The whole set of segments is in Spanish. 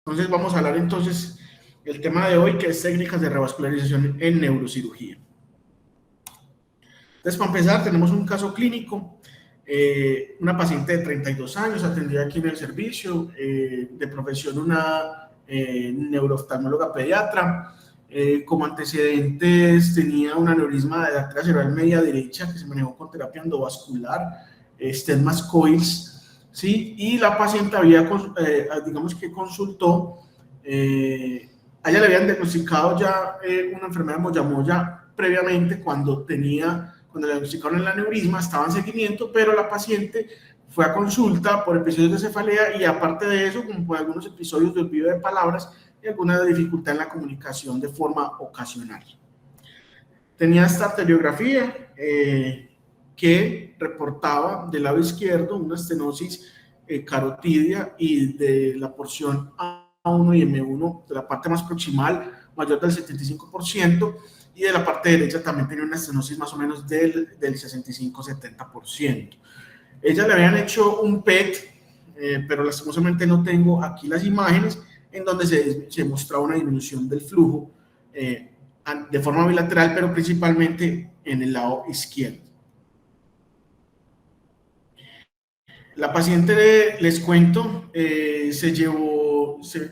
Entonces vamos a hablar entonces el tema de hoy, que es técnicas de revascularización en neurocirugía. Entonces, para empezar, tenemos un caso clínico, una paciente de 32 años, atendida aquí en el servicio, de profesión una neurooftalmóloga pediatra. Como antecedentes tenía un aneurisma de arteria cerebral media derecha que se manejó con terapia endovascular, Stenmas Coils, ¿sí? Y la paciente había, digamos que consultó, a ella le habían diagnosticado ya una enfermedad de Moyamoya previamente cuando le diagnosticaron el aneurisma, estaba en seguimiento, pero la paciente fue a consulta por episodios de cefalea y aparte de eso, como por algunos episodios de olvido de palabras y alguna dificultad en la comunicación de forma ocasional. Tenía esta arteriografía que reportaba del lado izquierdo una estenosis carotidia y de la porción A1 y M1 de la parte más proximal mayor del 75%, y de la parte derecha también tenía una estenosis más o menos del 65-70%. Ella le habían hecho un PET, pero lastimosamente no tengo aquí las imágenes, en donde se mostraba una disminución del flujo de forma bilateral, pero principalmente en el lado izquierdo. La paciente, les cuento,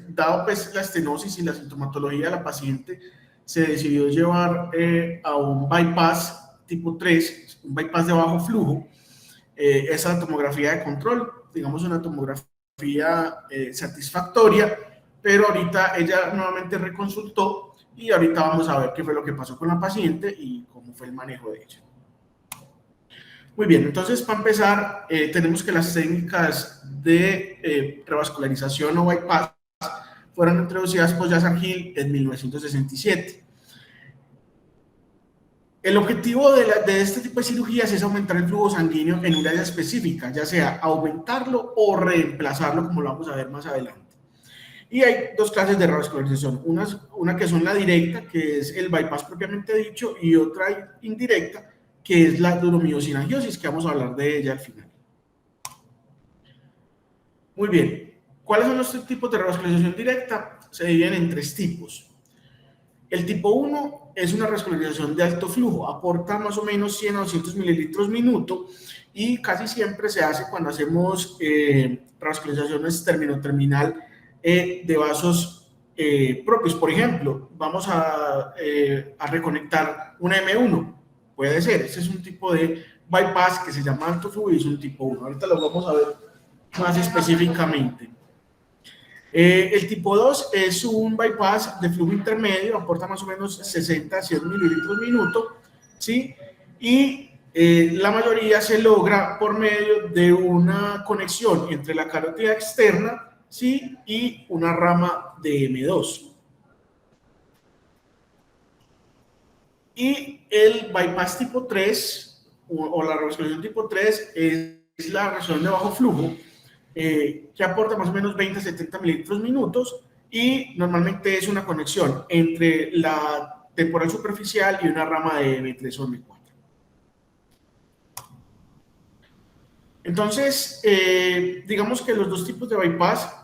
dado pues la estenosis y la sintomatología de la paciente, se decidió llevar a un bypass tipo 3, un bypass de bajo flujo. Esa tomografía de control, digamos una tomografía satisfactoria, pero ahorita ella nuevamente reconsultó y ahorita vamos a ver qué fue lo que pasó con la paciente y cómo fue el manejo de ella. Muy bien, entonces para empezar, tenemos que las técnicas de revascularización o bypass fueron introducidas por Yazar Hill en 1967. El objetivo de este tipo de cirugías es aumentar el flujo sanguíneo en un área específica, ya sea aumentarlo o reemplazarlo, como lo vamos a ver más adelante. Y hay dos clases de revascularización, una que son la directa, que es el bypass propiamente dicho, y otra indirecta, que es la duromiosina-angiosis, que vamos a hablar de ella al final. Muy bien, ¿cuáles son los tipos de revascularización directa? Se dividen en tres tipos. El tipo 1 es una revascularización de alto flujo, aporta más o menos 100 a 200 mililitros minuto y casi siempre se hace cuando hacemos revascularizaciones terminal de vasos propios. Por ejemplo, vamos a reconectar una M1, puede ser, este es un tipo de bypass que se llama alto flujo y es un tipo 1. Ahorita lo vamos a ver más específicamente. El tipo 2 es un bypass de flujo intermedio, aporta más o menos 60 a 100 mililitros minuto, ¿sí? Y la mayoría se logra por medio de una conexión entre la carótida externa, ¿sí? Y una rama de M2. Y el bypass tipo 3 o la revascularización tipo 3 es la revascularización de bajo flujo, que aporta más o menos 20 a 70 mililitros minutos y normalmente es una conexión entre la temporal superficial y una rama de M3 o M4. Entonces, digamos que los dos tipos de bypass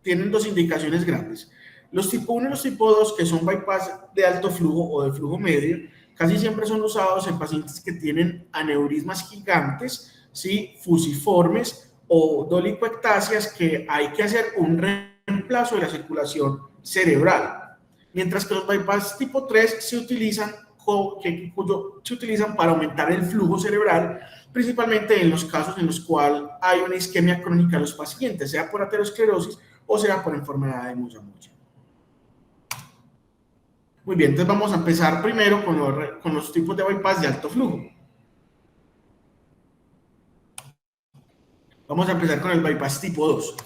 tienen dos indicaciones grandes. Los tipo 1 y los tipo 2, que son bypass de alto flujo o de flujo medio, casi siempre son usados en pacientes que tienen aneurismas gigantes, ¿sí? Fusiformes o dolicoectasias, que hay que hacer un reemplazo de la circulación cerebral. Mientras que los bypass tipo 3 se utilizan para aumentar el flujo cerebral, principalmente en los casos en los cuales hay una isquemia crónica de los pacientes, sea por aterosclerosis o sea por enfermedad de Moyamoya. Muy bien, entonces vamos a empezar primero con los tipos de bypass de alto flujo. Vamos a empezar con el bypass tipo 2.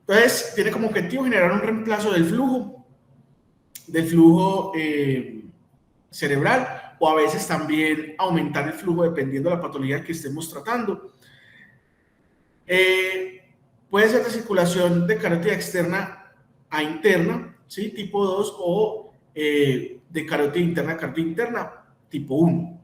Entonces, tiene como objetivo generar un reemplazo del flujo cerebral, o a veces también aumentar el flujo dependiendo de la patología que estemos tratando. Puede ser de circulación de carótida externa a interna, ¿sí? Tipo 2, o de carótida interna a carótida interna, tipo 1.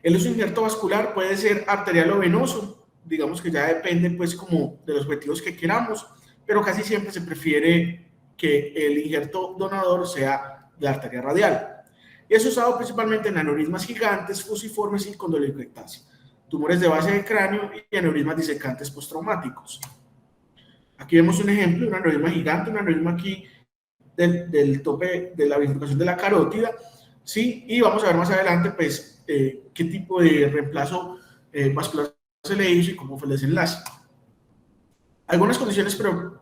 El uso de injerto vascular puede ser arterial o venoso, digamos que ya depende pues como de los objetivos que queramos, pero casi siempre se prefiere que el injerto donador sea de arteria radial. Y es usado principalmente en aneurismas gigantes, fusiformes y condolecectasia, tumores de base de cráneo y aneurismas disecantes postraumáticos. Aquí vemos un ejemplo de un aneurisma gigante, un aneurisma aquí del tope de la bifurcación de la carótida, ¿sí? Y vamos a ver más adelante, pues, qué tipo de reemplazo vascular se le hizo y cómo fue el desenlace. Algunas condiciones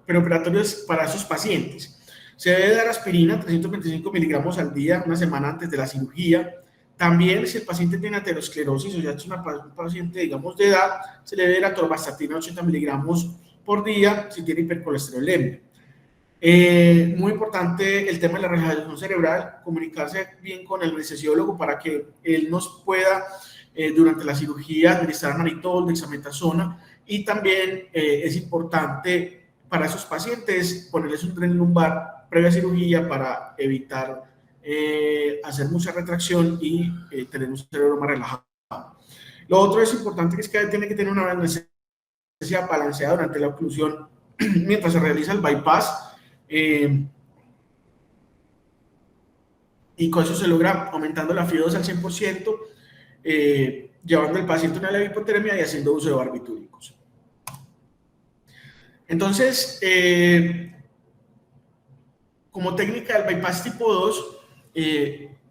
preoperatorias para esos pacientes. Se debe dar aspirina, 325 miligramos al día, una semana antes de la cirugía. También, si el paciente tiene aterosclerosis o ya es un paciente, digamos, de edad, se le debe dar atorvastatina, 80 miligramos por día, si tiene hipercolesterolemia. Muy importante el tema de la relajación cerebral, comunicarse bien con el anestesiólogo para que él nos pueda, durante la cirugía, administrar manitol, dexametasona, y también es importante para esos pacientes ponerles un tren lumbar previa cirugía para evitar hacer mucha retracción y tener un cerebro más relajado. Lo otro es importante que es que tiene que tener una anestesia balanceada durante la oclusión mientras se realiza el bypass. Y con eso se logra aumentando la FIO2 al 100%, llevando al paciente a una leve hipotermia y haciendo uso de barbitúricos. Entonces, como técnica del bypass tipo 2,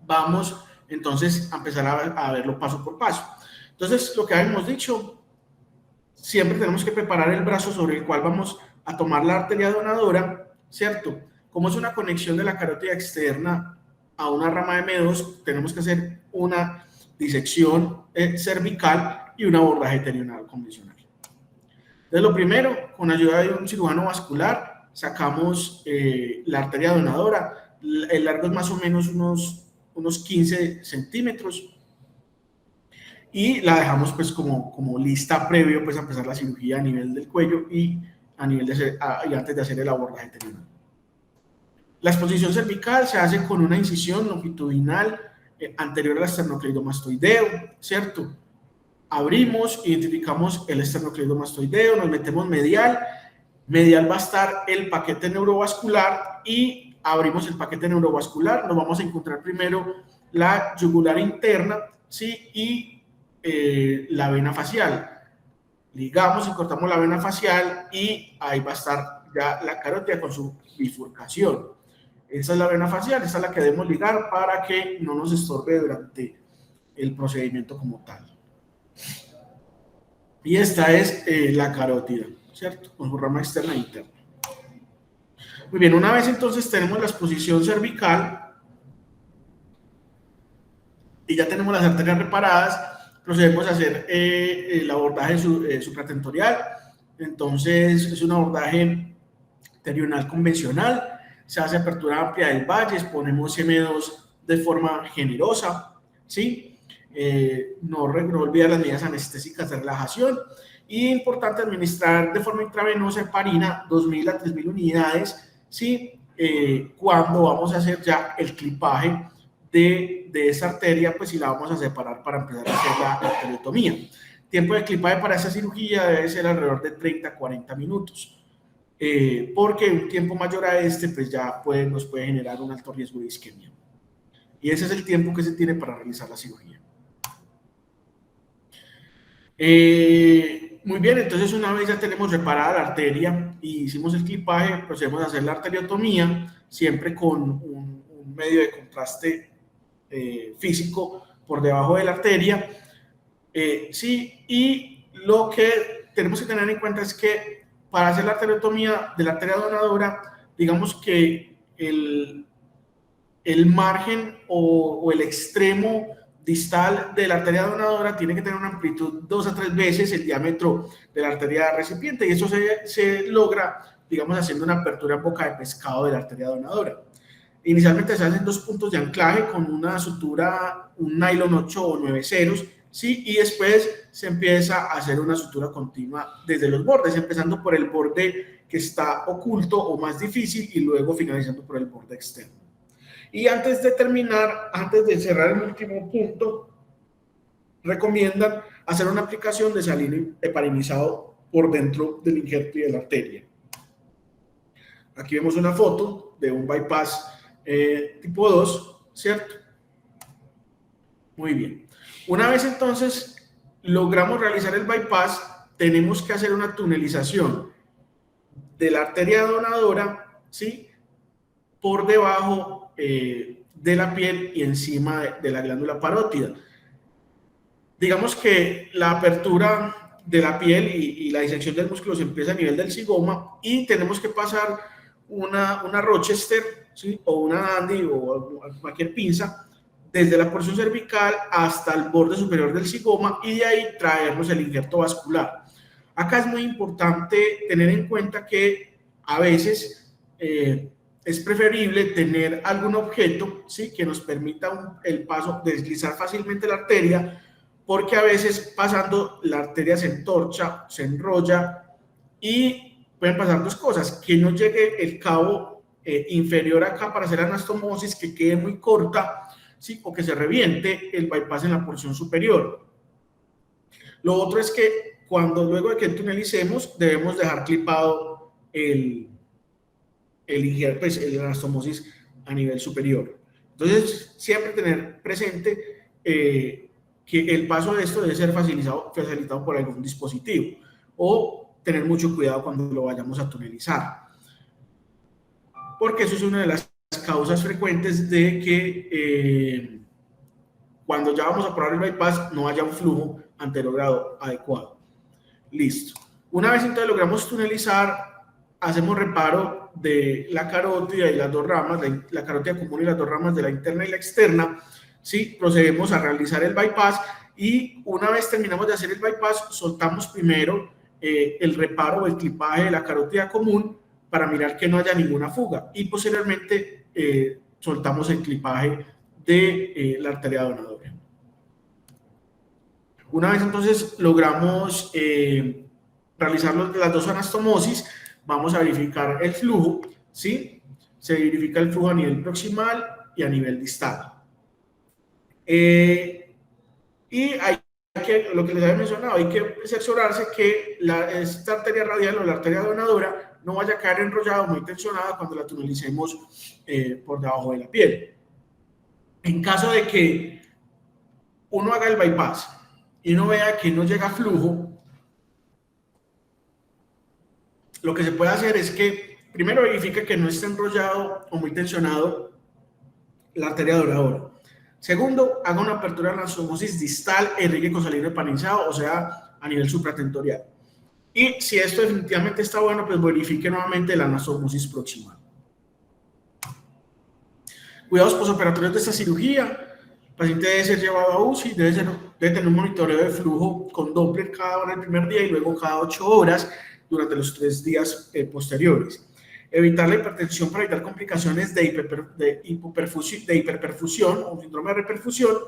vamos entonces a empezar a verlo paso por paso. Entonces, lo que habíamos dicho, siempre tenemos que preparar el brazo sobre el cual vamos a tomar la arteria donadora, ¿cierto? Como es una conexión de la carótida externa a una rama de M2, tenemos que hacer una disección cervical y un abordaje terional convencional. Entonces, lo primero, con ayuda de un cirujano vascular, sacamos la arteria donadora. El largo es más o menos unos 15 centímetros y la dejamos pues como lista previo pues a empezar la cirugía a nivel del cuello y a nivel y antes de hacer el abordaje terional. La exposición cervical se hace con una incisión longitudinal anterior al esternocleidomastoideo, ¿cierto? Abrimos, identificamos el esternocleidomastoideo, nos metemos medial va a estar el paquete neurovascular y abrimos el paquete neurovascular, nos vamos a encontrar primero la yugular interna, ¿sí? Y la vena facial. Ligamos y cortamos la vena facial y ahí va a estar ya la carótida con su bifurcación. Esa es la vena facial, esa es la que debemos ligar para que no nos estorbe durante el procedimiento como tal. Y esta es la carótida, ¿cierto? Con su rama externa e interna. Muy bien, una vez entonces tenemos la exposición cervical y ya tenemos las arterias reparadas, procedemos a hacer el abordaje supratentorial. Entonces, es un abordaje terional convencional. Se hace apertura amplia del valle, ponemos M2 de forma generosa, ¿sí? No olvidar las medidas anestésicas de relajación. Y importante administrar de forma intravenosa heparina 2.000 a 3.000 unidades, ¿sí? Cuando vamos a hacer ya el clipaje de esa arteria, pues si la vamos a separar para empezar a hacer la arteriotomía. Tiempo de clipaje para esa cirugía debe ser alrededor de 30 a 40 minutos. Porque un tiempo mayor a pues ya nos puede generar un alto riesgo de isquemia. Y ese es el tiempo que se tiene para realizar la cirugía. Muy bien, entonces una vez ya tenemos reparada la arteria y hicimos el clipaje, procedemos a hacer la arteriotomía, siempre con un medio de contraste físico por debajo de la arteria. Sí, y lo que tenemos que tener en cuenta es que para hacer la arteriotomía de la arteria donadora, digamos que el margen o el extremo distal de la arteria donadora tiene que tener una amplitud 2 a 3 veces el diámetro de la arteria recipiente, y eso se logra, digamos, haciendo una apertura en boca de pescado de la arteria donadora. Inicialmente se hacen 2 puntos de anclaje con una sutura, un nylon 8 o 9 ceros, ¿sí? Y después se empieza a hacer una sutura continua desde los bordes, empezando por el borde que está oculto o más difícil y luego finalizando por el borde externo. Y antes de terminar, antes de cerrar el último punto, recomiendan hacer una aplicación de salino heparinizado por dentro del injerto y de la arteria. Aquí vemos una foto de un bypass tipo 2, ¿cierto? Muy bien. Una vez entonces logramos realizar el bypass, tenemos que hacer una tunelización de la arteria donadora, ¿sí? Por debajo de la piel y encima de la glándula parótida. Digamos que la apertura de la piel y la disección del músculo se empieza a nivel del zigoma y tenemos que pasar una Rochester, ¿sí? O una Dandy o cualquier pinza desde la porción cervical hasta el borde superior del zigoma y de ahí traernos el injerto vascular. Acá es muy importante tener en cuenta que a veces es preferible tener algún objeto, ¿sí? Que nos permita el paso, deslizar fácilmente la arteria, porque a veces pasando la arteria se entorcha, se enrolla y pueden pasar dos cosas, que no llegue el cabo inferior acá para hacer anastomosis, que quede muy corta, ¿sí? O que se reviente el bypass en la porción superior. Lo otro es que luego de que tunelicemos, debemos dejar clipado el anastomosis a nivel superior. Entonces, siempre tener presente que el paso de esto debe ser facilitado por algún dispositivo o tener mucho cuidado cuando lo vayamos a tunelizar. Porque eso es una de las causas frecuentes de que cuando ya vamos a probar el bypass no haya un flujo anterogrado adecuado. Listo. Una vez entonces logramos tunelizar, hacemos reparo de la carótida y las dos ramas, la carótida común y las dos ramas de la interna y la externa, ¿sí? Procedemos a realizar el bypass y una vez terminamos de hacer el bypass, soltamos primero el reparo o el clipaje de la carótida común para mirar que no haya ninguna fuga y posteriormente soltamos el clipaje de la arteria donadora. Una vez entonces logramos realizar las dos anastomosis, vamos a verificar el flujo, ¿sí? Se verifica el flujo a nivel proximal y a nivel distal. Y lo que les había mencionado, hay que cerciorarse que esta arteria radial o la arteria donadora no vaya a quedar enrollada o muy tensionada cuando la tunelicemos por debajo de la piel. En caso de que uno haga el bypass y uno vea que no llega flujo, lo que se puede hacer es que primero verifique que no esté enrollado o muy tensionado la arteria donadora. Segundo, haga una apertura de anastomosis distal e irrigue con salitre empanizado, o sea, a nivel supratentorial. Y si esto definitivamente está bueno, pues verifique nuevamente la anastomosis proximal. Cuidados posoperatorios de esta cirugía. El paciente debe ser llevado a UCI, debe tener un monitoreo de flujo con Doppler cada hora el primer día y luego cada 8 horas durante los 3 días posteriores. Evitar la hipertensión para evitar complicaciones de hiperperfusión o síndrome de reperfusión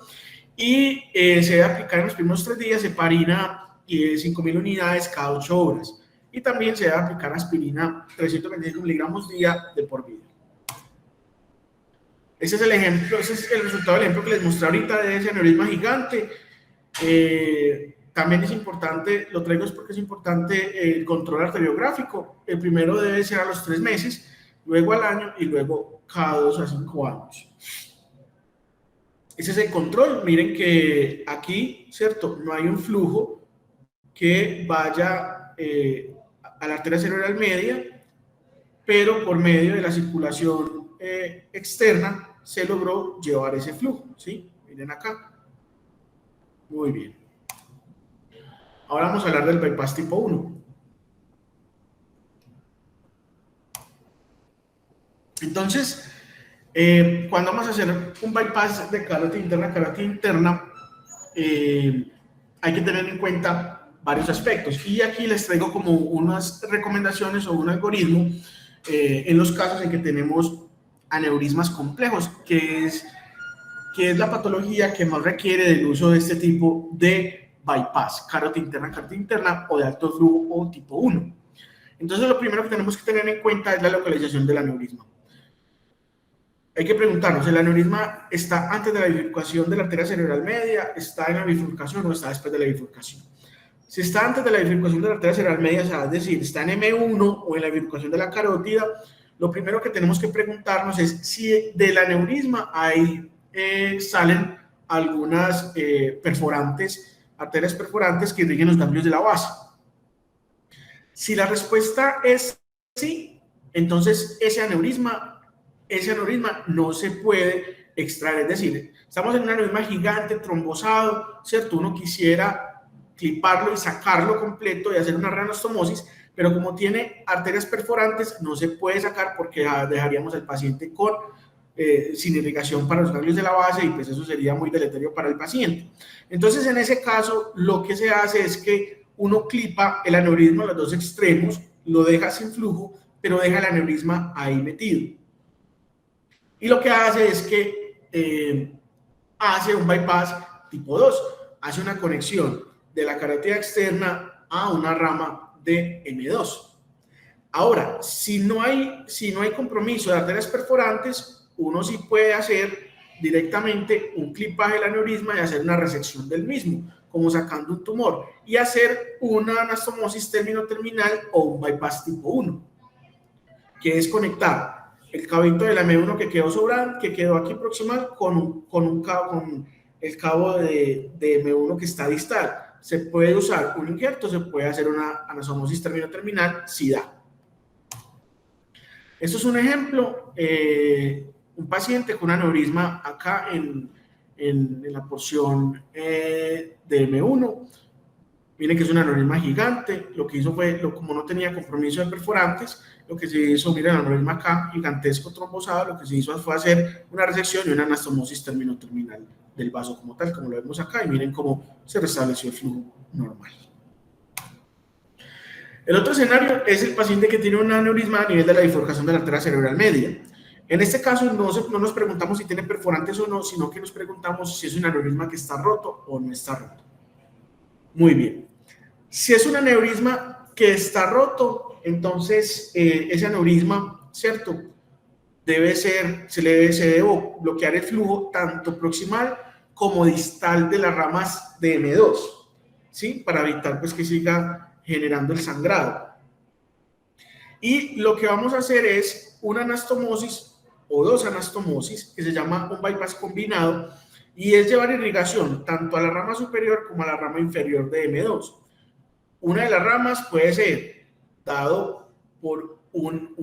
y se debe aplicar en los primeros 3 días heparina y 5.000 unidades cada 8 horas. Y también se debe aplicar aspirina 325 miligramos día de por vida. Ese es el ejemplo, ese es el resultado del ejemplo que les mostré ahorita de ese aneurisma gigante. También es importante, lo traigo es porque es importante el control arteriográfico. El primero debe ser a los 3 meses, luego al año y luego cada 2 a 5 años. Ese es el control. Miren que aquí, ¿cierto? No hay un flujo que vaya a la arteria cerebral media, pero por medio de la circulación externa se logró llevar ese flujo, ¿sí? Miren acá. Muy bien. Ahora vamos a hablar del bypass tipo 1. Entonces, cuando vamos a hacer un bypass de carótida interna, hay que tener en cuenta varios aspectos. Y aquí les traigo como unas recomendaciones o un algoritmo en los casos en que tenemos aneurismas complejos, que es la patología que más requiere del uso de este tipo de bypass, carótida interna o de alto flujo o tipo 1. Entonces, lo primero que tenemos que tener en cuenta es la localización del aneurisma. Hay que preguntarnos, ¿el aneurisma está antes de la bifurcación de la arteria cerebral media, está en la bifurcación o está después de la bifurcación? Si está antes de la bifurcación de la arteria cerebral media, o sea, es decir, está en M1 o en la bifurcación de la carótida, lo primero que tenemos que preguntarnos es si del aneurisma ahí salen algunas arterias perforantes que irriguen los ganglios de la base. Si la respuesta es sí, entonces ese aneurisma no se puede extraer. Es decir, estamos en un aneurisma gigante, trombosado, ¿cierto? Uno quisiera cliparlo y sacarlo completo y hacer una reanastomosis, pero como tiene arterias perforantes, no se puede sacar porque dejaríamos al paciente sin irrigación para los ganglios de la base y pues eso sería muy deleterio para el paciente. Entonces, en ese caso, lo que se hace es que uno clipa el aneurisma a los dos extremos, lo deja sin flujo, pero deja el aneurisma ahí metido. Y lo que hace es que hace un bypass tipo 2, hace una conexión de la carótida externa a una rama de M2. Ahora, si no hay compromiso de arterias perforantes, uno sí puede hacer directamente un clipaje del aneurisma y hacer una resección del mismo, como sacando un tumor, y hacer una anastomosis término-terminal o un bypass tipo 1, que es conectar el cabito de la M1 que quedó sobrando, que quedó aquí proximal, con el cabo de M1 que está distal. Se puede usar un injerto, se puede hacer una anastomosis término-terminal, si da. Esto es un ejemplo, un paciente con aneurisma acá en la porción de M1. Miren que es un aneurisma gigante. Lo que hizo fue, como no tenía compromiso de perforantes, lo que se hizo, miren, el aneurisma acá, gigantesco, trombosado, lo que se hizo fue hacer una resección y una anastomosis término-terminal del vaso como tal, como lo vemos acá, y miren cómo se restableció el flujo normal. El otro escenario es el paciente que tiene un aneurisma a nivel de la bifurcación de la arteria cerebral media. En este caso no nos preguntamos si tiene perforantes o no, sino que nos preguntamos si es un aneurisma que está roto o no está roto. Muy bien. Si es un aneurisma que está roto, entonces ese aneurisma, ¿cierto? Se debe bloquear el flujo tanto proximal como distal de las ramas de M2, ¿sí? Para evitar pues que siga generando el sangrado. Y lo que vamos a hacer es una anastomosis o dos anastomosis, que se llama un bypass combinado, y es llevar irrigación tanto a la rama superior como a la rama inferior de M2. Una de las ramas puede ser dado por un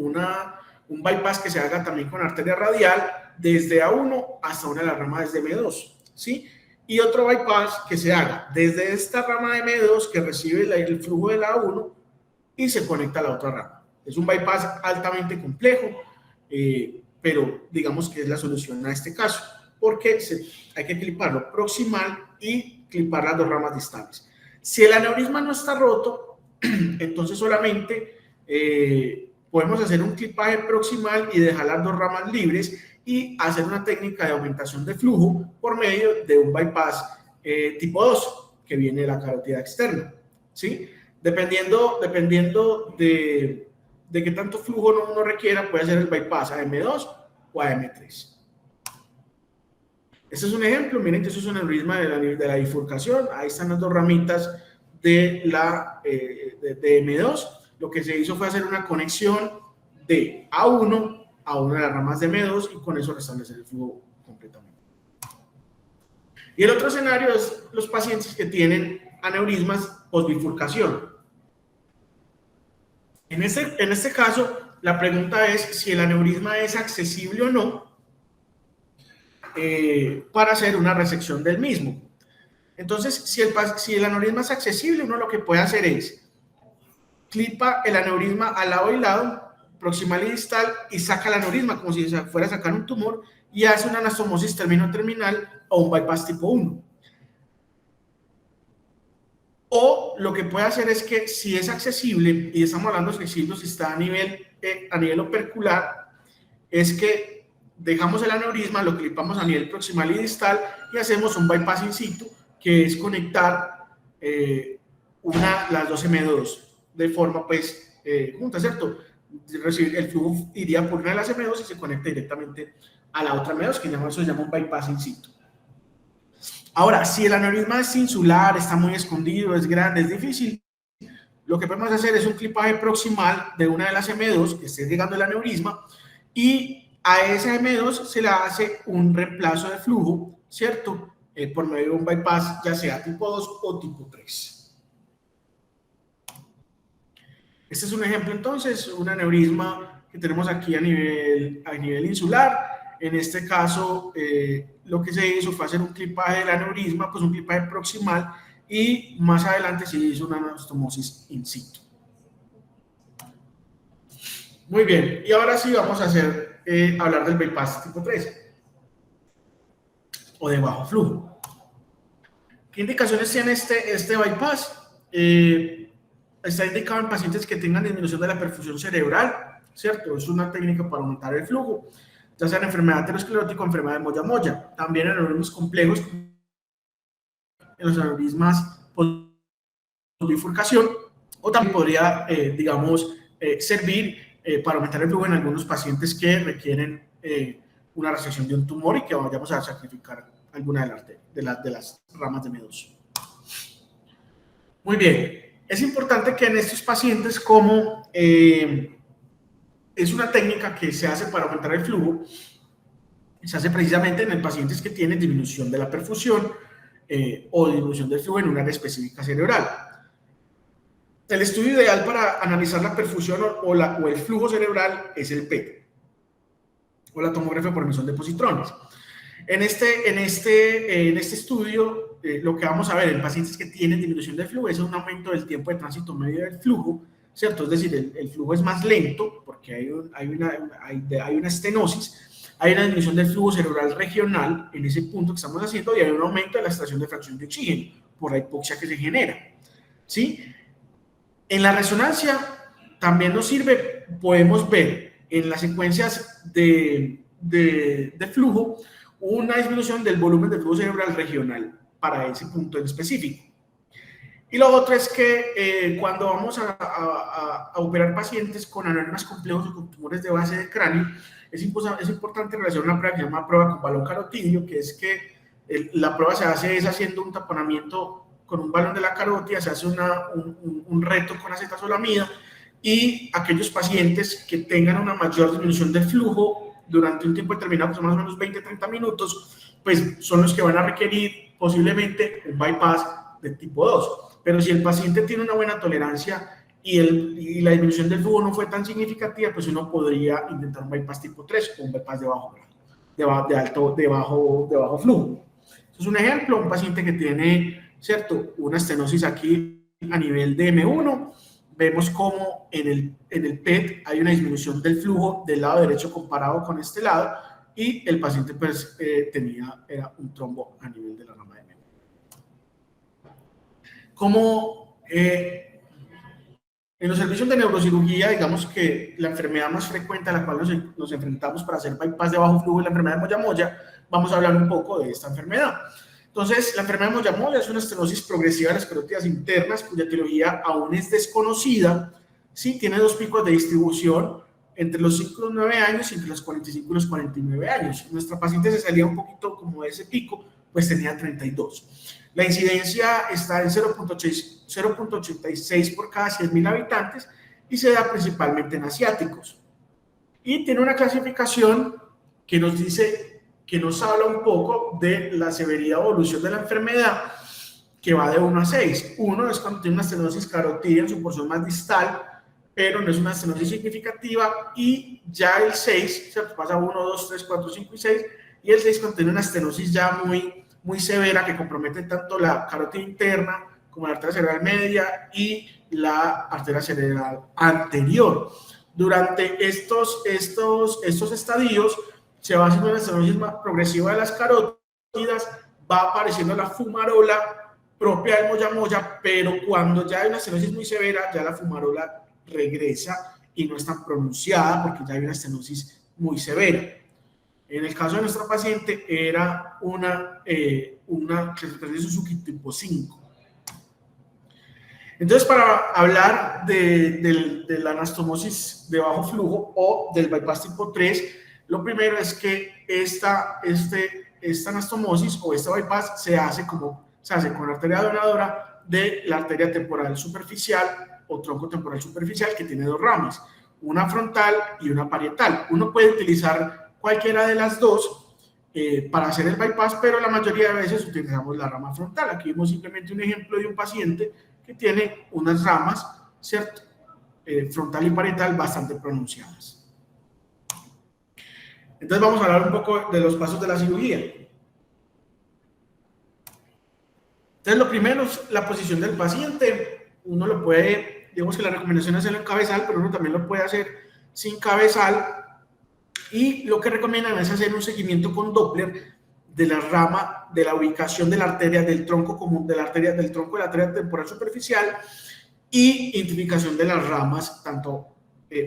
bypass que se haga también con arteria radial desde A1 hasta una de las ramas de M2, ¿sí? Y otro bypass que se haga desde esta rama de M2 que recibe el flujo de la A1 y se conecta a la otra rama. Es un bypass altamente complejo, pero digamos que es la solución a este caso, porque hay que cliparlo proximal y clipar las dos ramas distales. Si el aneurisma no está roto, entonces solamente podemos hacer un clipaje proximal y dejar las dos ramas libres y hacer una técnica de aumentación de flujo por medio de un bypass tipo 2 que viene de la carótida externa, ¿sí? Dependiendo de qué tanto flujo uno requiera, puede hacer el bypass a M2 o a M3. Este es un ejemplo, miren que eso es un aneurisma de la bifurcación, ahí están las dos ramitas de M2. Lo que se hizo fue hacer una conexión de A1 a una de las ramas de M2 y con eso restablecer el flujo completamente. Y el otro escenario es los pacientes que tienen aneurismas postbifurcación. En este caso, la pregunta es si el aneurisma es accesible o no para hacer una resección del mismo. Entonces, si el aneurisma es accesible, uno lo que puede hacer es clipa el aneurisma al lado y lado, proximal y distal, y saca el aneurisma como si fuera a sacar un tumor y hace una anastomosis término-terminal o un bypass tipo 1. O lo que puede hacer es que si es accesible, y estamos hablando de si está a nivel opercular, es que dejamos el aneurisma, lo clipamos a nivel proximal y distal y hacemos un bypass in situ, que es conectar las dos M2 de forma pues junta, ¿cierto? El flujo iría por una de las M2 y se conecta directamente a la otra M2, que eso se llama un bypass in situ. Ahora, si el aneurisma es insular, está muy escondido, es grande, es difícil, lo que podemos hacer es un clipaje proximal de una de las M2 que esté llegando al aneurisma y a esa M2 se le hace un reemplazo de flujo, ¿cierto? Por medio de un bypass, ya sea tipo 2 o tipo 3. Este es un ejemplo entonces, un aneurisma que tenemos aquí a nivel insular. En este caso, lo que se hizo fue hacer un clipaje del aneurisma, pues un clipaje proximal, y más adelante se hizo una anastomosis in situ. Muy bien, y ahora sí vamos a hablar del bypass tipo 3 o de bajo flujo. ¿Qué indicaciones tiene este bypass? Está indicado en pacientes que tengan disminución de la perfusión cerebral, ¿cierto? Es una técnica para aumentar el flujo, ya sea en enfermedad aterosclerótica o enfermedad de Moyamoya. También en aneurismas complejos, en los aneurismas por bifurcación, o también podría, digamos, servir para aumentar el flujo en algunos pacientes que requieren una resección de un tumor y que vayamos a sacrificar alguna de las ramas de M2. Muy bien. Es importante que en estos pacientes, como es una técnica que se hace para aumentar el flujo, se hace precisamente en pacientes que tienen disminución de la perfusión o disminución del flujo en un área específica cerebral. El estudio ideal para analizar la perfusión o el flujo cerebral es el PET, o la tomografía por emisión de positrones. En este estudio, lo que vamos a ver en pacientes que tienen disminución del flujo es un aumento del tiempo de tránsito medio del flujo, ¿cierto? Es decir, el flujo es más lento porque hay una estenosis, hay una disminución del flujo cerebral regional en ese punto que estamos haciendo y hay un aumento de la extracción de fracción de oxígeno por la hipoxia que se genera, ¿sí? En la resonancia también nos sirve, podemos ver en las secuencias de flujo una disminución del volumen de flujo cerebral regional para ese punto en específico. Y lo otro es que cuando vamos a operar pacientes con aneurismas complejos o con tumores de base de cráneo, es importante realizar una prueba que se llama prueba con balón carotídeo, que es que la prueba se hace haciendo un taponamiento con un balón de la carótida, se hace un reto con acetazolamida, y aquellos pacientes que tengan una mayor disminución del flujo durante un tiempo determinado, pues más o menos 20-30 minutos, pues son los que van a requerir posiblemente un bypass de tipo 2. Pero si el paciente tiene una buena tolerancia y la disminución del flujo no fue tan significativa, pues uno podría intentar un bypass tipo 3 o un bypass de bajo flujo. Eso es un ejemplo, un paciente que tiene, ¿cierto?, una estenosis aquí a nivel de M1. Vemos cómo en el PET hay una disminución del flujo del lado derecho comparado con este lado, y el paciente pues era un trombo a nivel de la rama de M1. Como en los servicios de neurocirugía, digamos que la enfermedad más frecuente a la cual nos enfrentamos para hacer bypass de bajo flujo es la enfermedad de Moyamoya. Vamos a hablar un poco de esta enfermedad. Entonces, la enfermedad de Moyamoya es una estenosis progresiva de las carótidas internas cuya etiología aún es desconocida. Sí, tiene dos picos de distribución entre los 5 y los 9 años y entre los 45 y los 49 años. Nuestra paciente se salía un poquito como de ese pico, pues tenía 32. La incidencia está en 0.86 por cada 100.000 habitantes y se da principalmente en asiáticos. Y tiene una clasificación que nos habla un poco de la severidad o evolución de la enfermedad, que va de 1 a 6. 1 es cuando tiene una estenosis carotídea en su porción más distal, pero no es una estenosis significativa, y ya el 6, se pasa 1, 2, 3, 4, 5 y 6, y el 6 contiene una estenosis ya muy severa que compromete tanto la carótida interna como la arteria cerebral media y la arteria cerebral anterior. Durante estos estadios se va haciendo una estenosis más progresiva de las carótidas, va apareciendo la fumarola propia del Moyamoya, pero cuando ya hay una estenosis muy severa, ya la fumarola regresa y no es tan pronunciada porque ya hay una estenosis muy severa. En el caso de nuestra paciente era una clasificación de Suzuki tipo 5. Entonces, para hablar de la anastomosis de bajo flujo o del bypass tipo 3, lo primero es que esta anastomosis o este bypass se hace con la arteria donadora de la arteria temporal superficial o tronco temporal superficial que tiene dos ramas, una frontal y una parietal. Uno puede utilizar cualquiera de las dos para hacer el bypass, pero la mayoría de veces utilizamos la rama frontal. Aquí vemos simplemente un ejemplo de un paciente que tiene unas ramas, ¿cierto? Frontal y parietal bastante pronunciadas. Entonces vamos a hablar un poco de los pasos de la cirugía. Entonces lo primero es la posición del paciente. Uno lo puede, digamos que la recomendación es hacerlo en cabezal, pero uno también lo puede hacer sin cabezal. Y lo que recomiendan es hacer un seguimiento con Doppler de la rama, de la ubicación de la arteria, del tronco común, de la arteria, del tronco de la arteria temporal superficial y identificación de las ramas, tanto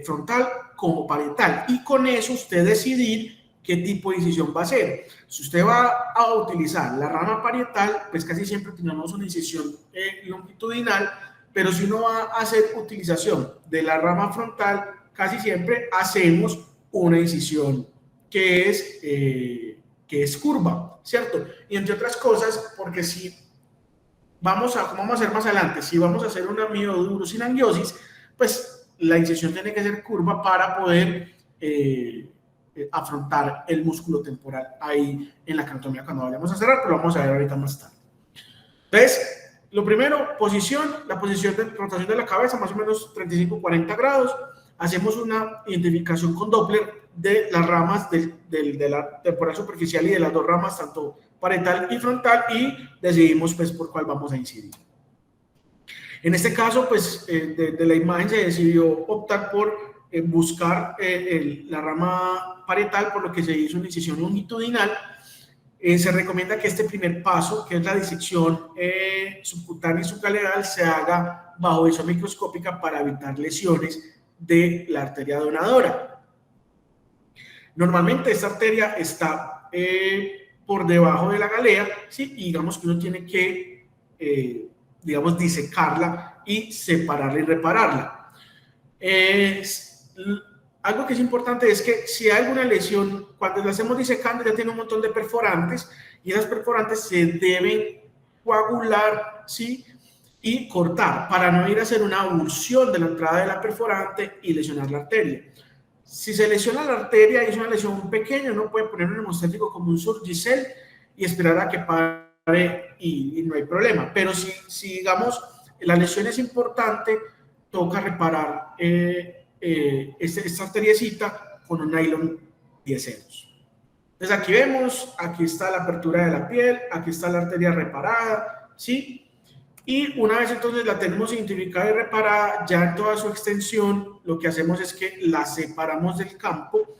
frontal como parietal. Y con eso usted decidir qué tipo de incisión va a hacer. Si usted va a utilizar la rama parietal, pues casi siempre tenemos una incisión longitudinal, pero si uno va a hacer utilización de la rama frontal, casi siempre hacemos una incisión que es curva, ¿cierto? Y entre otras cosas, porque si como vamos a hacer más adelante, si vamos a hacer una miodurosinangiosis, pues la incisión tiene que ser curva para poder afrontar el músculo temporal ahí en la craneotomía cuando vayamos a cerrar, pero lo vamos a ver ahorita más tarde. Entonces, lo primero, la posición de rotación de la cabeza, más o menos 35-40 grados. Hacemos una identificación con Doppler de las ramas de la temporal superficial y de las dos ramas, tanto parietal y frontal, y decidimos pues por cuál vamos a incidir. En este caso, pues de la imagen se decidió optar por buscar la rama parietal, por lo que se hizo una incisión longitudinal. Se recomienda que este primer paso, que es la disección subcutánea y subcaleral, se haga bajo visión microscópica para evitar lesiones de la arteria donadora. Normalmente esta arteria está por debajo de la galea, ¿sí? Y digamos que uno tiene que, digamos, disecarla y separarla y repararla. Algo que es importante es que si hay alguna lesión, cuando la hacemos disecando ya tiene un montón de perforantes y esas perforantes se deben coagular, ¿sí? Y cortar para no ir a hacer una abulsión de la entrada de la perforante y lesionar la arteria. Si se lesiona la arteria y es una lesión muy pequeña, uno puede poner un hemostático como un Surgicel y esperar a que pare y no hay problema. Pero si digamos la lesión es importante, toca reparar esta arteriecita con un nylon 10 ceros. Entonces aquí vemos, aquí está la apertura de la piel, aquí está la arteria reparada, ¿sí? Y una vez entonces la tenemos identificada y reparada, ya en toda su extensión, lo que hacemos es que la separamos del campo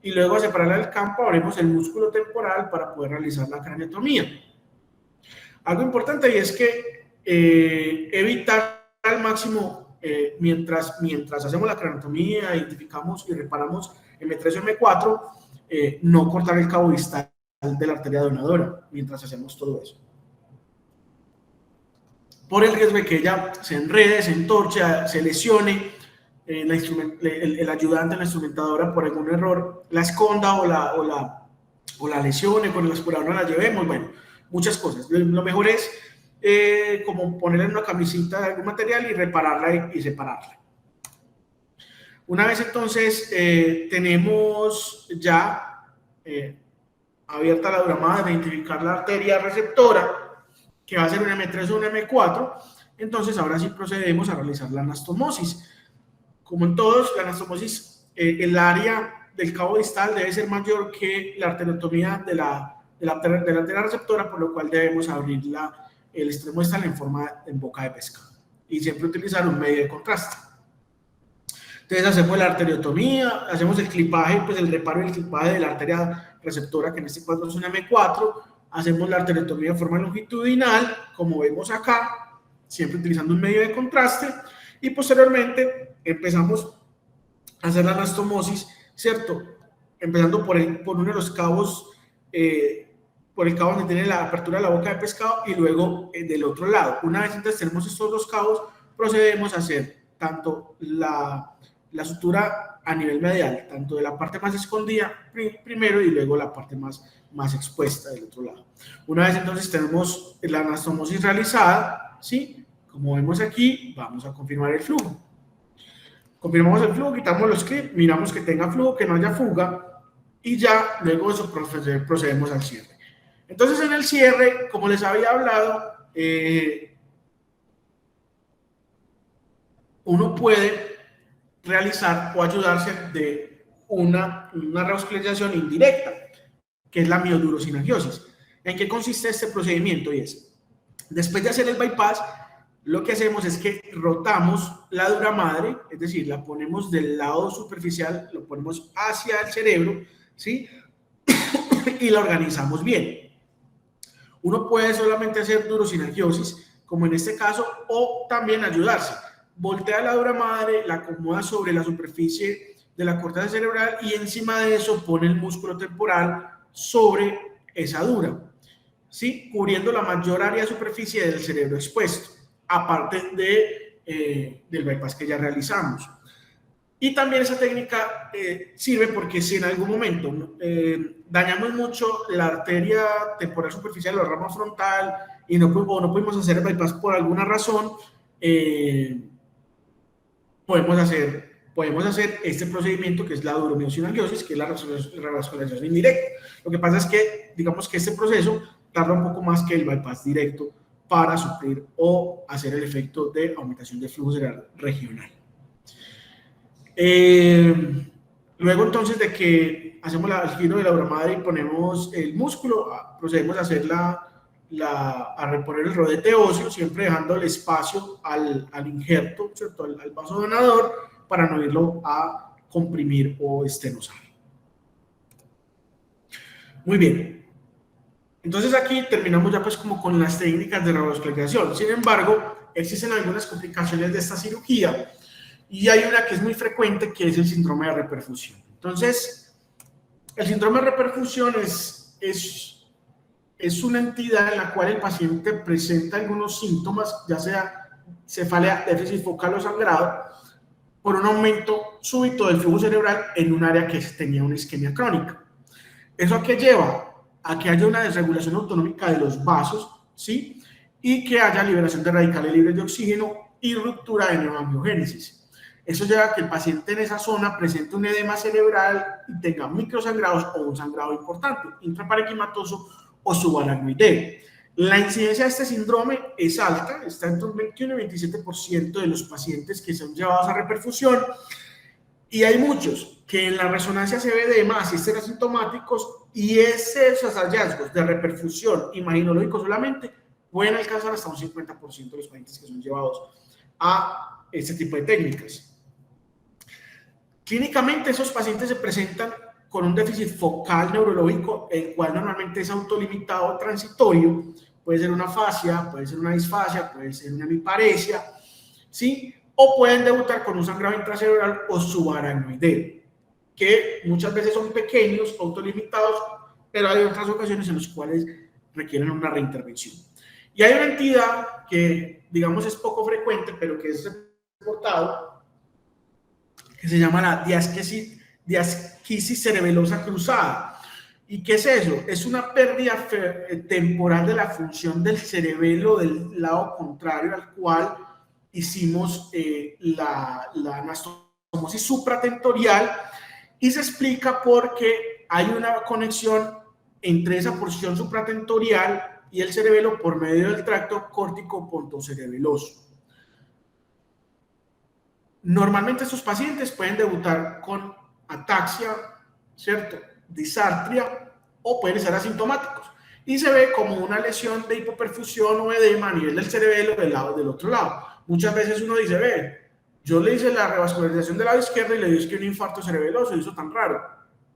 y luego a separarla del campo abrimos el músculo temporal para poder realizar la craneotomía. Algo importante y es que evitar al máximo, mientras hacemos la craneotomía, identificamos y reparamos M3 o M4, no cortar el cabo distal de la arteria donadora mientras hacemos todo eso, por el riesgo de que ella se enrede, se entorche, se lesione, el ayudante, la instrumentadora, por algún error, la esconda o la lesione, con el aspirador no la llevemos, bueno, muchas cosas. Lo mejor es como ponerla en una camisita de algún material y repararla y separarla. Una vez entonces tenemos ya abierta la duramada de identificar la arteria receptora, que va a ser un M3 o un M4, entonces ahora sí procedemos a realizar la anastomosis. Como en todos, la anastomosis, el área del cabo distal debe ser mayor que la arteriotomía de la arteria receptora, por lo cual debemos abrir el extremo distal en boca de pescado y siempre utilizar un medio de contraste. Entonces hacemos la arteriotomía, hacemos el clipaje, pues el reparo y el clipaje de la arteria receptora, que en este caso es una M4, hacemos la arteriotomía de forma longitudinal, como vemos acá, siempre utilizando un medio de contraste, y posteriormente empezamos a hacer la anastomosis, ¿cierto? Empezando por uno de los cabos, por el cabo donde tiene la apertura de la boca de pescado y luego del otro lado. Una vez entonces tenemos estos dos cabos, procedemos a hacer tanto la sutura a nivel medial, tanto de la parte más escondida primero y luego la parte más expuesta del otro lado. Una vez entonces tenemos la anastomosis realizada, ¿sí? Como vemos aquí, vamos a confirmar el flujo. Confirmamos el flujo, quitamos los clips, miramos que tenga flujo, que no haya fuga, y ya luego de eso procedemos al cierre. Entonces, en el cierre, como les había hablado, uno puede realizar o ayudarse de una revascularización indirecta, que es la miodurosinaangiosis. ¿En qué consiste este procedimiento? Y es, después de hacer el bypass, lo que hacemos es que rotamos la dura madre, es decir, la ponemos del lado superficial, lo ponemos hacia el cerebro, ¿sí? Y la organizamos bien. Uno puede solamente hacer durosinangiosis, como en este caso, o también ayudarse. Voltea la dura madre, la acomoda sobre la superficie de la corteza cerebral y encima de eso pone el músculo temporal sobre esa dura, ¿sí? Cubriendo la mayor área de superficie del cerebro expuesto, aparte del bypass que ya realizamos. Y también esa técnica sirve porque si en algún momento dañamos mucho la arteria temporal superficial o la rama frontal y no pudimos hacer el bypass por alguna razón, podemos hacer este procedimiento que es la durosinangiosis, que es la revascularización indirecta. Lo que pasa es que, digamos que este proceso tarda un poco más que el bypass directo para suplir o hacer el efecto de aumentación del flujo cerebral regional. Luego entonces de que hacemos el giro de la dura madre y ponemos el músculo, procedemos a hacer a reponer el rodete óseo, siempre dejando el espacio al injerto, ¿cierto? al vaso donador, para no irlo a comprimir o estenosar. Muy bien. Entonces aquí terminamos ya pues como con las técnicas de revascularización. Sin embargo, existen algunas complicaciones de esta cirugía y hay una que es muy frecuente, que es el síndrome de reperfusión. Entonces, el síndrome de reperfusión es una entidad en la cual el paciente presenta algunos síntomas, ya sea cefalea, déficit focal o sangrado, por un aumento súbito del flujo cerebral en un área que tenía una isquemia crónica. ¿Eso a qué lleva? A que haya una desregulación autonómica de los vasos, ¿sí? Y que haya liberación de radicales libres de oxígeno y ruptura de neoangiogénesis. Eso lleva a que el paciente en esa zona presente un edema cerebral y tenga microsangrados o un sangrado importante, intraparenquimatoso o subaracnoideo. La incidencia de este síndrome es alta, está entre un 21 y 27% de los pacientes que son llevados a reperfusión, y hay muchos que en la resonancia se ve edema, asisten asintomáticos, y esos hallazgos de reperfusión imaginológico solamente pueden alcanzar hasta un 50% de los pacientes que son llevados a este tipo de técnicas. Clínicamente, esos pacientes se presentan con un déficit focal neurológico, el cual normalmente es autolimitado transitorio, puede ser una afasia, puede ser una disfasia, puede ser una hemiparesia, ¿sí? O pueden debutar con un sangrado intracerebral o subaracnoideo, que muchas veces son pequeños, autolimitados, pero hay otras ocasiones en las cuales requieren una reintervención. Y hay una entidad que, digamos, es poco frecuente, pero que es reportado, que se llama la diasquisis cerebelosa cruzada. ¿Y qué es eso? Es una pérdida temporal de la función del cerebelo del lado contrario al cual hicimos la anastomosis supratentorial, y se explica porque hay una conexión entre esa porción supratentorial y el cerebelo por medio del tracto córtico-pontocerebeloso. Normalmente estos pacientes pueden debutar con ataxia, ¿cierto?, disartria, o pueden ser asintomáticos, y se ve como una lesión de hipoperfusión o edema a nivel del cerebelo del otro lado. Muchas veces uno dice, ve, yo le hice la revascularización del lado izquierdo y le dio un infarto cerebeloso, y eso tan raro.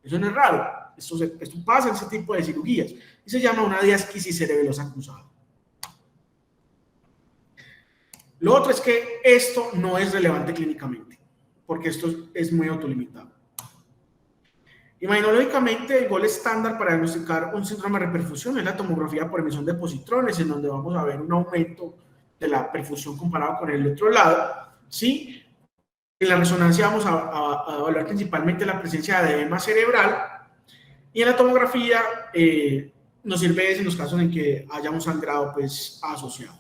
Eso no es raro, esto pasa en ese tipo de cirugías, y se llama una diasquisis cerebelosa cruzada. Lo otro es que esto no es relevante clínicamente, porque esto es muy autolimitado. Imaginológicamente, el gol estándar para diagnosticar un síndrome de reperfusión es la tomografía por emisión de positrones, en donde vamos a ver un aumento de la perfusión comparado con el otro lado, ¿sí? En la resonancia vamos a evaluar principalmente la presencia de edema cerebral, y en la tomografía nos sirve en los casos en que haya un sangrado pues asociado.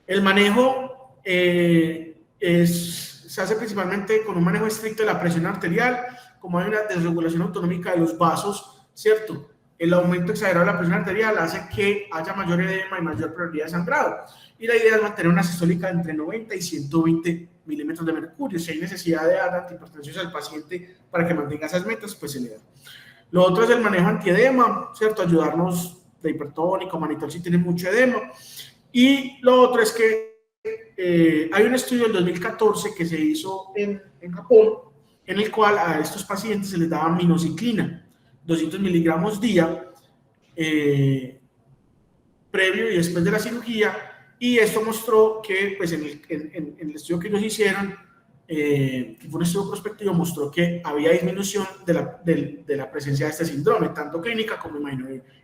El manejo se hace principalmente con un manejo estricto de la presión arterial, como hay una desregulación autonómica de los vasos, ¿cierto? El aumento exagerado de la presión arterial hace que haya mayor edema y mayor probabilidad de sangrado. Y la idea es mantener una sistólica entre 90 y 120 milímetros de mercurio. Si hay necesidad de dar antihipertensión al paciente para que mantenga esas metas, pues se le da. Lo otro es el manejo antiedema, ¿cierto? Ayudarnos de hipertónico, manitol si tiene mucho edema. Y lo otro es que hay un estudio del 2014 que se hizo en Japón, en el cual a estos pacientes se les daba minociclina, 200 miligramos día, previo y después de la cirugía, y esto mostró que, pues en el estudio que ellos hicieron, que fue un estudio prospectivo, mostró que había disminución de la presencia de este síndrome, tanto clínica como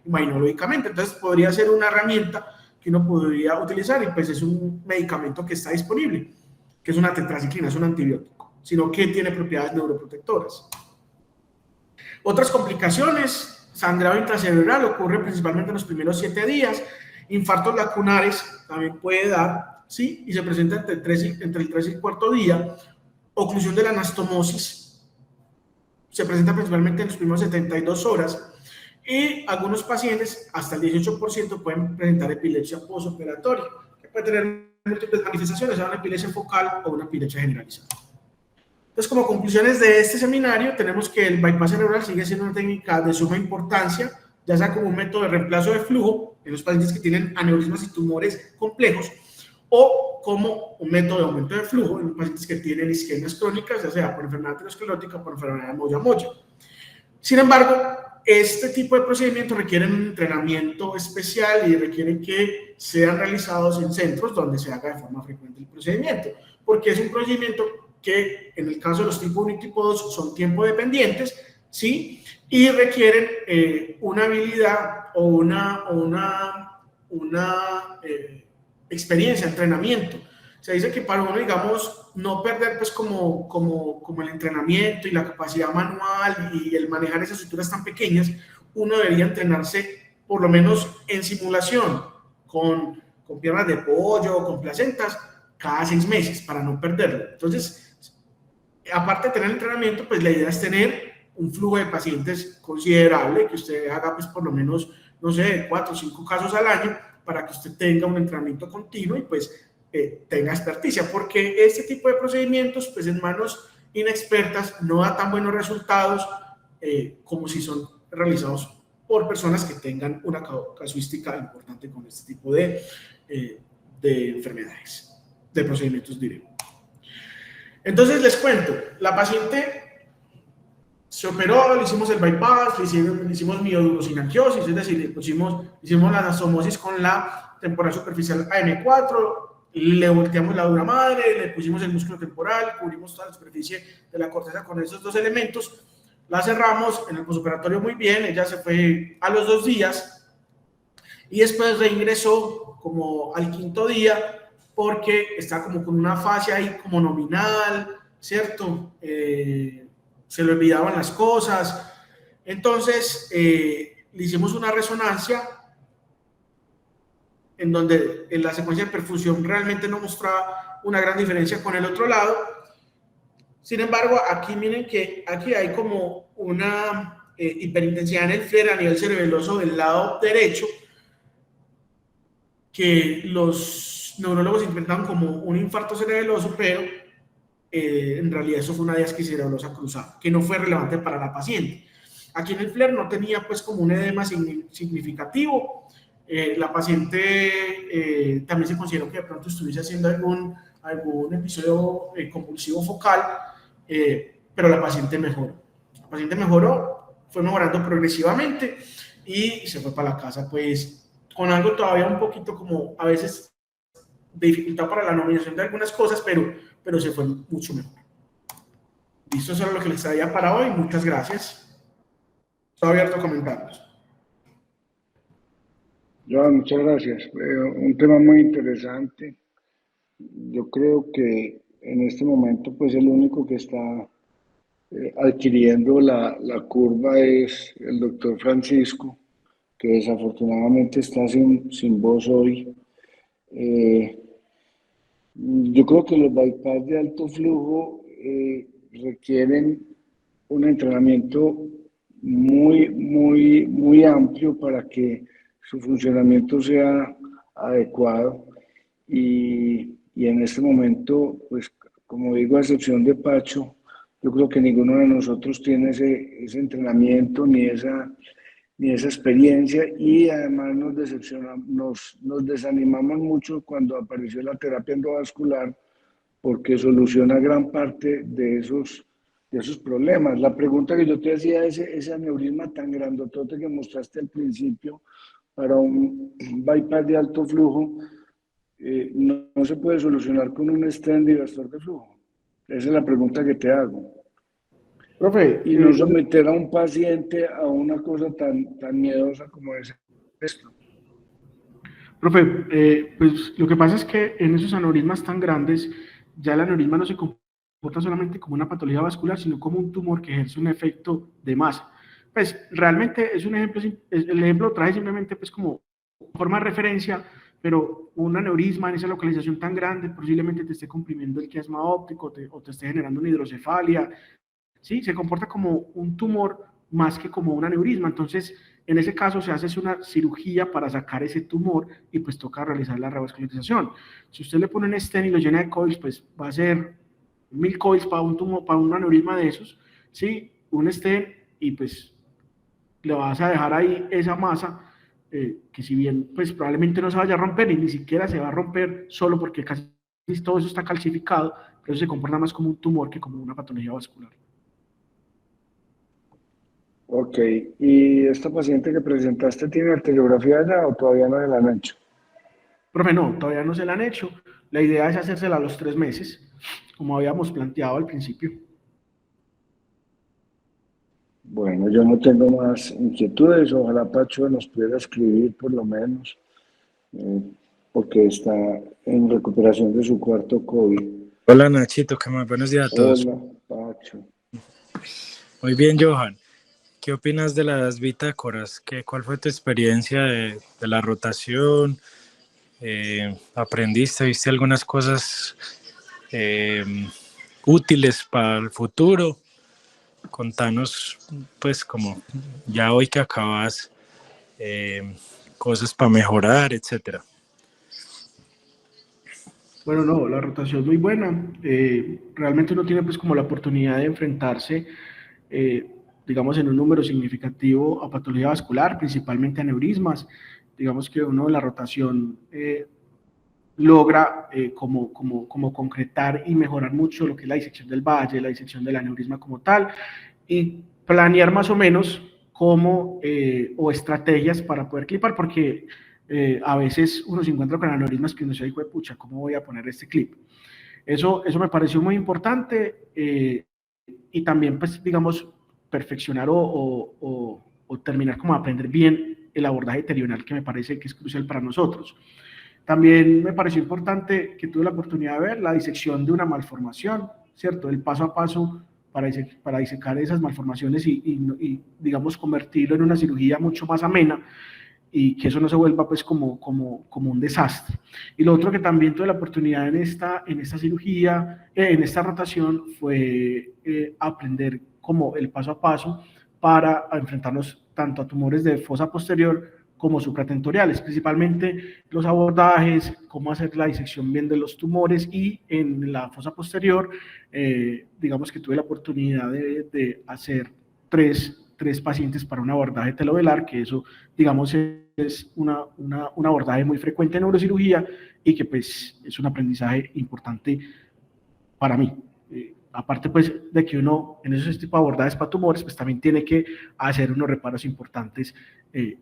imunológicamente. Entonces, podría ser una herramienta que uno podría utilizar, y pues es un medicamento que está disponible, que es una tetraciclina, es un antibiótico, sino que tiene propiedades neuroprotectoras. Otras complicaciones: sangrado intracerebral ocurre principalmente en los primeros 7 días, infartos lacunares también puede dar, ¿sí? Y se presenta entre el 3 y el 4 día. Oclusión de la anastomosis se presenta principalmente en los primeros 72 horas, y algunos pacientes, hasta el 18%, pueden presentar epilepsia postoperatoria, que puede tener múltiples manifestaciones, sea una epilepsia focal o una epilepsia generalizada. Entonces, como conclusiones de este seminario, tenemos que el bypass cerebral sigue siendo una técnica de suma importancia, ya sea como un método de reemplazo de flujo en los pacientes que tienen aneurismas y tumores complejos, o como un método de aumento de flujo en los pacientes que tienen isquemias crónicas, ya sea por enfermedad aterosclerótica o por enfermedad de Moya-Moya. Sin embargo, este tipo de procedimientos requieren un entrenamiento especial y requieren que sean realizados en centros donde se haga de forma frecuente el procedimiento, porque es un procedimiento que en el caso de los tipo 1 y tipo 2 son tiempo dependientes, ¿sí? Y requieren una habilidad o una experiencia, entrenamiento. Se dice que para uno, digamos, no perder pues como el entrenamiento y la capacidad manual y el manejar esas estructuras tan pequeñas, uno debería entrenarse por lo menos en simulación con piernas de pollo o con placentas cada 6 meses para no perderlo. Entonces, aparte de tener entrenamiento, pues la idea es tener un flujo de pacientes considerable, que usted haga pues por lo menos, no sé, 4 o 5 casos al año, para que usted tenga un entrenamiento continuo y pues tenga experticia, porque este tipo de procedimientos pues en manos inexpertas no da tan buenos resultados como si son realizados por personas que tengan una casuística importante con este tipo de enfermedades, de procedimientos directos. Entonces les cuento, la paciente se operó, le hicimos el bypass, le hicimos miodurosinangiosis, es decir, hicimos la anastomosis con la temporal superficial AM4, le volteamos la dura madre, le pusimos el músculo temporal, cubrimos toda la superficie de la corteza con esos 2 elementos, la cerramos en el postoperatorio muy bien, ella se fue a los 2 días y después reingresó como al 5.º día porque está como con una fase ahí como nominal, ¿cierto? Se le olvidaban las cosas. Entonces, le hicimos una resonancia en donde en la secuencia de perfusión realmente no mostraba una gran diferencia con el otro lado. Sin embargo, aquí miren que aquí hay como una hiperintensidad en el FLAIR a nivel cerebeloso del lado derecho, que los neurólogos interpretaban como un infarto cerebeloso, pero en realidad eso fue una diástasis cerebrosa cruzada, que no fue relevante para la paciente. Aquí en el FLAIR no tenía pues como un edema significativo. La paciente también se consideró que de pronto estuviese haciendo algún episodio convulsivo focal, pero la paciente mejoró. La paciente mejoró, fue mejorando progresivamente y se fue para la casa pues con algo todavía un poquito como a veces de dificultad para la nominación de algunas cosas, pero se fue mucho mejor. Listo, eso era lo que les traía para hoy. Muchas gracias. Estoy abierto a comentarios. Joan, muchas gracias. Un tema muy interesante. Yo creo que en este momento, pues el único que está adquiriendo la curva es el doctor Francisco, que desafortunadamente está sin voz hoy. Yo creo que los bypass de alto flujo requieren un entrenamiento muy amplio para que su funcionamiento sea adecuado. Y en este momento, pues como digo, a excepción de Pacho, yo creo que ninguno de nosotros tiene ese entrenamiento ni esa experiencia, y además nos desanimamos mucho cuando apareció la terapia endovascular porque soluciona gran parte de esos problemas. La pregunta que yo te hacía, ese aneurisma tan grandotote que mostraste al principio para un bypass de alto flujo, no se puede solucionar con un stent diversor de flujo. Esa es la pregunta que te hago. Profe, Y no someter a un paciente a una cosa tan miedosa como es esto. Profe, pues lo que pasa es que en esos aneurismas tan grandes, ya el aneurisma no se comporta solamente como una patología vascular, sino como un tumor que ejerce un efecto de masa. Pues realmente es un ejemplo, el ejemplo lo traje simplemente pues como forma de referencia, pero un aneurisma en esa localización tan grande posiblemente te esté comprimiendo el quiasma óptico o te esté generando una hidrocefalia, ¿sí? Se comporta como un tumor más que como un aneurisma. Entonces, en ese caso se hace una cirugía para sacar ese tumor y pues toca realizar la revascularización. Si usted le pone un stent y lo llena de coils, pues va a ser 1000 coils para un tumor, para un aneurisma de esos, ¿sí? Un stent y pues le vas a dejar ahí esa masa que si bien pues probablemente no se vaya a romper y ni siquiera se va a romper solo porque casi todo eso está calcificado, pero se comporta más como un tumor que como una patología vascular. Ok, ¿y esta paciente que presentaste tiene arteriografía ya o todavía no la han hecho? Profe, no, todavía no se la han hecho. La idea es hacérsela a los 3 meses, como habíamos planteado al principio. Bueno, yo no tengo más inquietudes. Ojalá Pacho nos pudiera escribir por lo menos, eh, porque está en recuperación de su cuarto COVID. Hola Nachito, ¿qué más? Buenos días a todos. Hola, Pacho. Muy bien, Johan. ¿Qué opinas de las bitácoras? ¿Cuál fue tu experiencia de la rotación? ¿Aprendiste, viste algunas cosas eh, útiles para el futuro? Contanos, pues, como ya hoy que acabas, cosas para mejorar, etcétera. Bueno, no, la rotación es muy buena. Realmente uno tiene pues como la oportunidad de enfrentarse, eh, digamos, en un número significativo a patología vascular, principalmente aneurismas. Digamos que uno de la rotación logra como concretar y mejorar mucho lo que es la disección del valle, la disección del aneurisma como tal, y planear más o menos cómo o estrategias para poder clipar, porque a veces uno se encuentra con aneurismas que uno se dice, pucha, ¿cómo voy a poner este clip? Eso me pareció muy importante y también, pues, digamos, perfeccionar o terminar como aprender bien el abordaje terional, que me parece que es crucial para nosotros. También me pareció importante que tuve la oportunidad de ver la disección de una malformación, ¿cierto? El paso a paso para disecar esas malformaciones y, digamos, convertirlo en una cirugía mucho más amena y que eso no se vuelva pues como un desastre. Y lo otro que también tuve la oportunidad en esta cirugía, en esta rotación, fue aprender como el paso a paso para enfrentarnos tanto a tumores de fosa posterior como supratentoriales, principalmente los abordajes, cómo hacer la disección bien de los tumores y en la fosa posterior, digamos que tuve la oportunidad de hacer tres pacientes para un abordaje telovelar, que eso, digamos, es un abordaje muy frecuente en neurocirugía y que pues es un aprendizaje importante para mí. Aparte pues de que uno en esos tipos de abordajes para tumores pues también tiene que hacer unos reparos importantes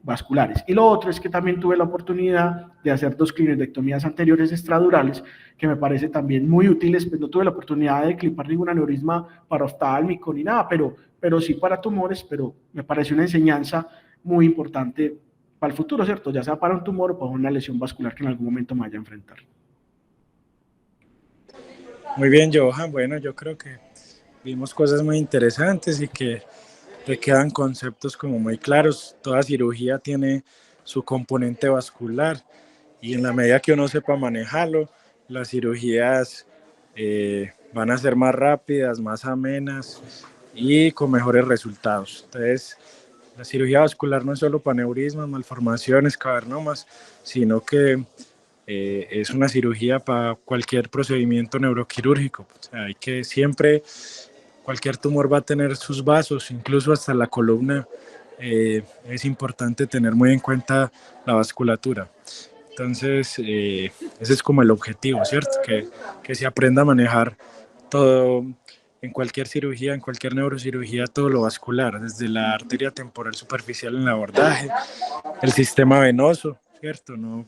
vasculares. Y lo otro es que también tuve la oportunidad de hacer 2 clinidectomías anteriores extradurales que me parece también muy útiles, pues no tuve la oportunidad de clipar ningún aneurisma paroftálmico ni nada, pero sí para tumores, pero me parece una enseñanza muy importante para el futuro, ¿cierto? Ya sea para un tumor o para una lesión vascular que en algún momento me vaya a enfrentar. Muy bien, Johan. Bueno, yo creo que vimos cosas muy interesantes y que te quedan conceptos como muy claros. Toda cirugía tiene su componente vascular y en la medida que uno sepa manejarlo, las cirugías van a ser más rápidas, más amenas y con mejores resultados. Entonces, la cirugía vascular no es solo para aneurismas, malformaciones, cavernomas, sino que es una cirugía para cualquier procedimiento neuroquirúrgico. O sea, hay que siempre, cualquier tumor va a tener sus vasos, incluso hasta la columna. Es importante tener muy en cuenta la vasculatura. Entonces, ese es como el objetivo, ¿cierto? Que se aprenda a manejar todo, en cualquier cirugía, en cualquier neurocirugía, todo lo vascular, desde la arteria temporal superficial en el abordaje, el sistema venoso, ¿cierto? No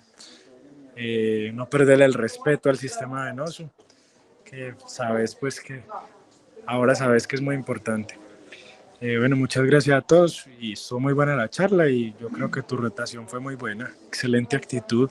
perderle el respeto al sistema venoso, que sabes, pues, que ahora sabes que es muy importante. Bueno, muchas gracias a todos y estuvo muy buena la charla y yo creo que tu rotación fue muy buena, excelente actitud.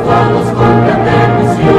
Todos con gran emoción.